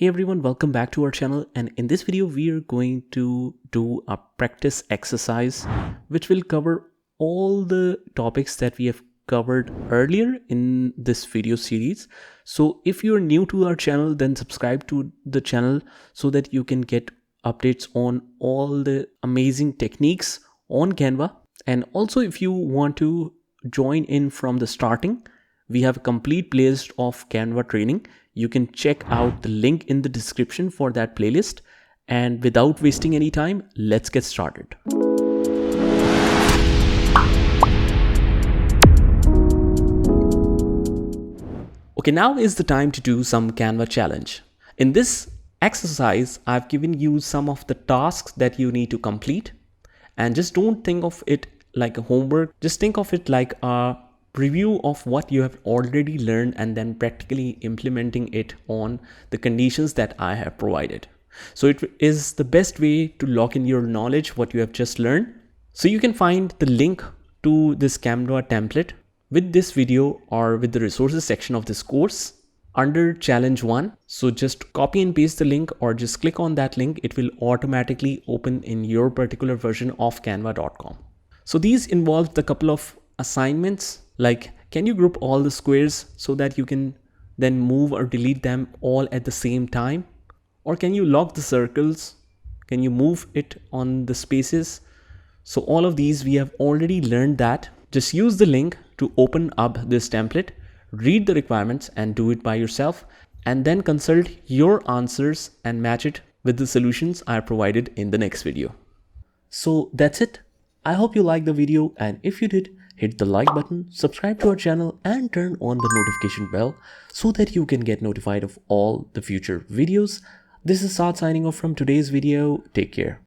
Hey everyone, welcome back to our channel, and in this video we are going to do a practice exercise which will cover all the topics that we have covered earlier in this video series. So if you're new to our channel, then subscribe to the channel so that you can get updates on all the amazing techniques on Canva. And also if you want to join in from the starting, we have a complete playlist of Canva training. You can check out the link in the description for that playlist. And without wasting any time, let's get started. Okay, now is the time to do some Canva challenge. In this exercise, I've given you some of the tasks that you need to complete. And just don't think of it like a homework. Just think of it like a review of what you have already learned and then practically implementing it on the conditions that I have provided. So it is the best way to lock in your knowledge, what you have just learned. So you can find the link to this Canva template with this video or with the resources section of this course under challenge 1. So just copy and paste the link or just click on that link. It will automatically open in your particular version of canva.com. So these involve the couple of assignments, like can you group all the squares so that you can then move or delete them all at the same time? Or can you lock the circles? Can you move it on the spaces? So all of these we have already learned that. Just use the link to open up this template, read the requirements and do it by yourself, and then consult your answers and match it with the solutions I provided in the next video. So that's it. I hope you liked the video, and if you did, hit the like button, subscribe to our channel and turn on the notification bell so that you can get notified of all the future videos. This is Saad signing off from today's video. Take care.